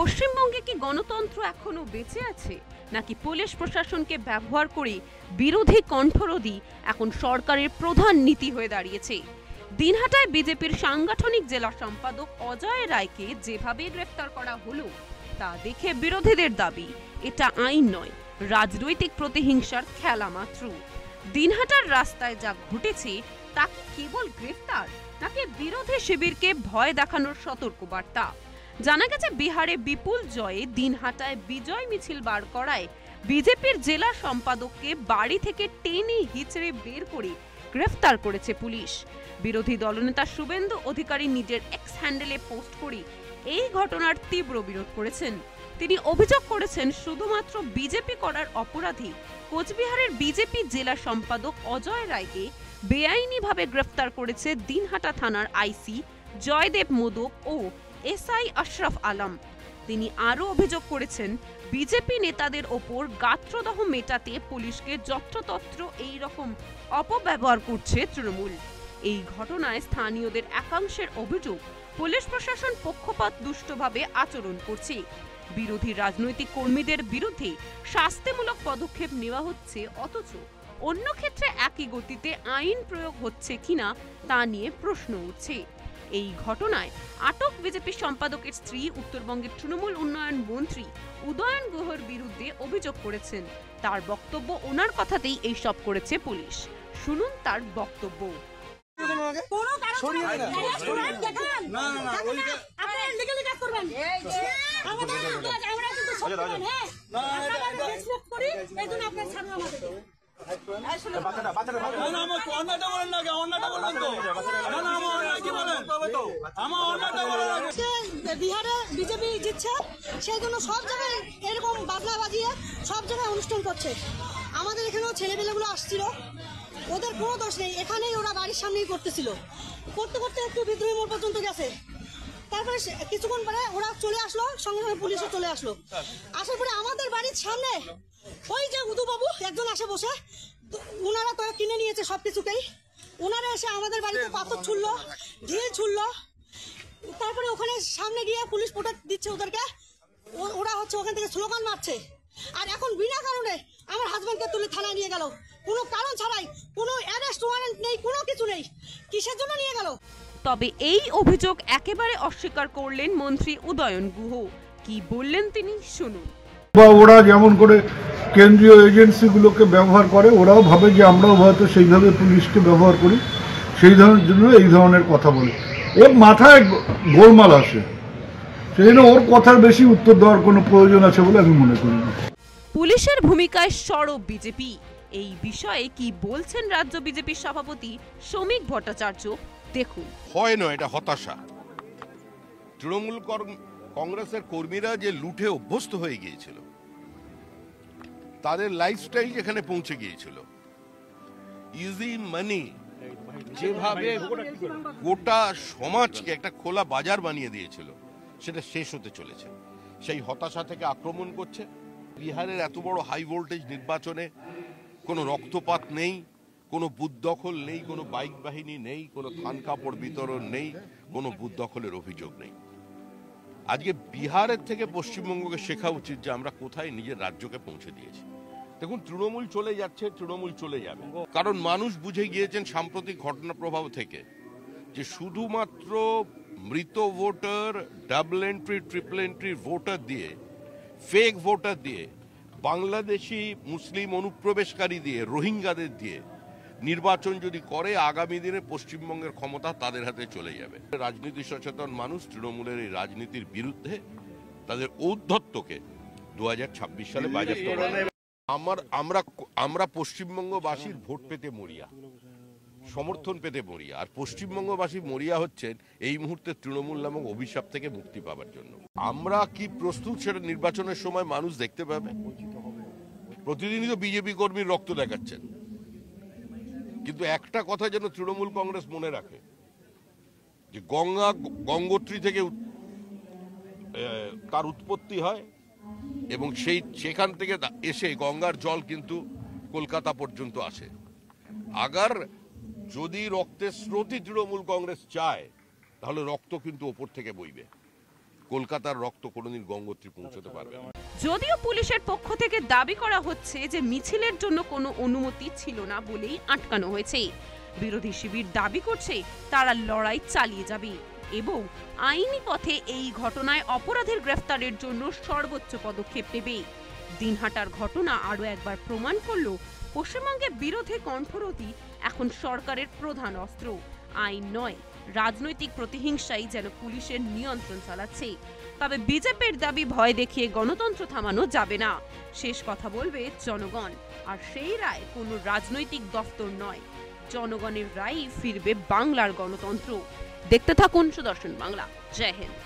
পশ্চিমবঙ্গে কি গণতন্ত্র এখনো বেঁচে আছে, নাকি পুলিশ প্রশাসনকে ব্যবহার করে বিরোধী কণ্ঠরোধী এখন সরকারের প্রধান নীতি হয়ে দাঁড়িয়েছে? দিনহাটায় বিজেপির সাংগঠনিক জেলা সম্পাদক অজয় রায়কে যেভাবে গ্রেফতার করা হলো তা দেখে বিরোধীদের দাবি এটা আইন নয়, রাজনৈতিক প্রতিহিংসার খেলা মাত্র। দিনহাটার রাস্তায় যা ঘটেছে তা কেবল গ্রেফতার, নাকি বিরোধী শিবিরকে ভয় দেখানোর সতর্কবার্তা? জানা গেছে বিহারে বিপুল জয়ে দিনহাটায় বিজয় মিছিল বার করায় বিজেপির জেলা সম্পাদককে বাড়ি থেকে টেনে হিচড়ে বের করে গ্রেফতার করেছে পুলিশ। বিরোধী দলনেতা শুভেন্দু অধিকারী নিজের এক্স হ্যান্ডেলে পোস্ট করে এই ঘটনার তীব্র বিরোধ করেছেন। তিনি অভিযোগ করেছেন শুধুমাত্র বিজেপি করার অপরাধী কোচবিহারের বিজেপি জেলা সম্পাদক অজয় রায়কে বেআইনিভাবে গ্রেফতার করেছে দিনহাটা থানার আইসি জয়দেব মোদক ও এসআই আশরাফ আলম। তিনি আরও অভিযোগ করেছেন বিজেপি নেতাদের ওপর গাত্রদাহ মেটাতে পুলিশকে যত্রতত্র এই রকম অপব্যবহার করছে তৃণমূল। এই ঘটনায় স্থানীয়দের একাংশের অভিযোগ পুলিশ প্রশাসন পক্ষপাত দুষ্টভাবে আচরণ করছে। বিরোধী রাজনৈতিক কর্মীদের বিরুদ্ধে শাস্তিমূলক পদক্ষেপ নেওয়া হচ্ছে, অথচ অন্য ক্ষেত্রে একই গতিতে আইন প্রয়োগ হচ্ছে কিনা তা নিয়ে প্রশ্ন উঠছে। এই ঘটনায় আটক বিজেপি সম্পাদকের স্ত্রী উত্তরবঙ্গের তৃণমূল উন্নয়ন মন্ত্রী উদয়ন গুহর বিরুদ্ধে অভিযোগ করেছেন। তার বক্তব্য, ওনার কথাতেই এই সব করেছে পুলিশ। শুনুন তার বক্তব্য। বিহারে বিজেপি জিতছে, সেই জন্য সব জায়গায় এরকম বাজনা বাজিয়ে সব জায়গায় অনুষ্ঠান করছে। আমাদের এখানেও ছেলেপেলেগুলো আসছিল, ওদের কোনো দোষ নেই, এখানেই ওরা বাড়ির সামনেই করতেছিল। করতে করতে একটু বিদ্রোহী মোড় পর্যন্ত গেছে। তারপরে কিছুক্ষণ পরে ওরা চলে আসলো, সঙ্গে সঙ্গে পুলিশও চলে আসলো। আসার পরে আমাদের বাড়ির সামনে ওই যে উদুবাবু একজন আসে বসে, ওনারা তো কিনে নিয়েছে সবকিছুকেই। ওনারা এসে আমাদের বাড়িতে পাথর ছুড়লো, ঢিল ছুড়লো। তারপরে ওখানে সামনে গিয়ে পুলিশ প্রোটেক্ট দিচ্ছে ওদেরকে। ওরা হচ্ছে ওখান থেকে স্লোগান মারছে। আর এখন বিনা কারণে আমার হাজবেন্ডকে তুলে থানায় নিয়ে গেল, কোনো কারণ ছাড়াই, কোনো অ্যারেস্ট ওয়ারেন্ট নেই, কোনো কিছু নেই। কিসের জন্য নিয়ে গেল? তবে এই অভিযোগ একেবারে অস্বীকার করলেন মন্ত্রী উদয়ন গুহ। কি বললেন তিনি শুনুন। ওরা যেমন করে কেন্দ্রীয় এজেন্সিগুলোকে ব্যবহার করে, ওরাও ভাবে যে আমরাও হয়তো সেইভাবে পুলিশকে ব্যবহার করি, সেই ধরনের জন্য এই ধরনের কথা বলে। ওর মাথায় গোলমাল আসে, সেই জন্য ওর কথার বেশি উত্তর দেওয়ার কোনো প্রয়োজন আছে বলে আমি মনে করি না। পুলিশের ভূমিকায় সরব বিজেপি, এই বিষয়ে কি বলছেন রাজ্য বিজেপির সভাপতি শ্রমিক ভট্টাচার্য, দেখুন। হয় না, এটা হতাশা। তৃণমূল কংগ্রেসের কর্মীরা যে লুটে অভ্যস্ত হয়ে গিয়েছিল, তাদের লাইফস্টাইল যেখানে পৌঁছে গিয়েছিল, ইজি মানি যেভাবে গোটা সমাজকে একটা খোলা বাজার বানিয়ে দিয়েছিল, সেটা শেষ হতে চলেছে। সেই হতাশা থেকে আক্রমণ করছে। বিহারের এত বড় হাই ভোল্টেজ নির্বাচনে কোনো রক্তপাত নেই, কোনো বুথ দখল নেই, কোনো বাইক বাহিনী নেই, কোনো থান কাপড় বিতরণ নেই, কোনো বুথ দখলের অভিযোগ নেই। আজকে বিহারের থেকে পশ্চিমবঙ্গকে শেখা উচিত যে আমরা কোথায় নিজের রাজ্যকে পৌঁছে দিয়েছি। দেখুন, তৃণমূল চলে যাচ্ছে, তৃণমূল চলে যাবে, কারণ মানুষ বুঝে গিয়েছেন সাম্প্রতিক ঘটনা প্রভাব থেকে যে শুধুমাত্র মৃত voter, double entry, triple entry voter দিয়ে, ফেক ভোটার দিয়ে, বাংলাদেশি মুসলিম অনুপ্রবেশকারী দিয়ে, রোহিঙ্গাদের দিয়ে নির্বাচন যদি করে, আগামী দিনে পশ্চিমবঙ্গের ক্ষমতা তাদের হাতে চলে যাবে। রাজনীতি সচেতন মানুষ তৃণমূলের এই রাজনীতির বিরুদ্ধে তাদের ঔদ্ধত্যকে 2026 সালে বাজেয়াপ্ত করবে। আমরা পশ্চিমবঙ্গবাসীর ভোট পেতে মরিয়া, সমর্থন পেতে মরিয়া। আর পশ্চিমবঙ্গবাসী মরিয়া হচ্ছেন এই মুহূর্তে তৃণমূল নামক অভিশাপ থেকে মুক্তি পাওয়ার জন্য। আমরা কি প্রস্তুত সেটা নির্বাচনের সময় মানুষ দেখতে পাবে। প্রতিদিনই তো বিজেপি কর্মীর রক্ত দেখাচ্ছেন, কিন্তু একটা কথা যেন তৃণমূল কংগ্রেস মনে রাখে যে গঙ্গোত্রী থেকে তার উৎপত্তি হয়, এবং সেখান থেকে এসে গঙ্গার জল কিন্তু কলকাতা পর্যন্ত আসে। আগার যদি রক্তের স্রোতই তৃণমূল কংগ্রেস চায়, তাহলে রক্ত কিন্তু ওপর থেকে বইবে। কলকাতার রক্ত কোনোদিন গঙ্গোত্রী পৌঁছতে পারবে না। যদিও পুলিশের পক্ষ থেকে দাবি করা হচ্ছে যে মিছিলের জন্য কোনো অনুমতি ছিল না বলেই আটকানো হয়েছে, বিরোধী শিবির দাবি করছে তারা লড়াই চালিয়ে যাবে এবং আইনি পথে এই ঘটনায় অপরাধীর গ্রেফতারের জন্য সর্বোচ্চ পদক্ষেপ নেবে। দিনহাটার ঘটনা আরও একবার প্রমাণ করল পশ্চিমবঙ্গে বিরোধী কণ্ঠরোধী এখন সরকারের প্রধান অস্ত্র। আইন নয়, রাজনৈতিক প্রতিহিংসাই যেন পুলিশের নিয়ন্ত্রণ চালাচ্ছে। তবে বিজেপির দাবি ভয় দেখিয়ে গণতন্ত্র থামানো যাবে না। শেষ কথা বলবে জনগণ, আর সেই রায় কোনো রাজনৈতিক দফতর নয়, জনগণের রায়ই ফিরবে বাংলার গণতন্ত্র। দেখতে থাকুন সুদর্শন বাংলা। জয় হিন্দ।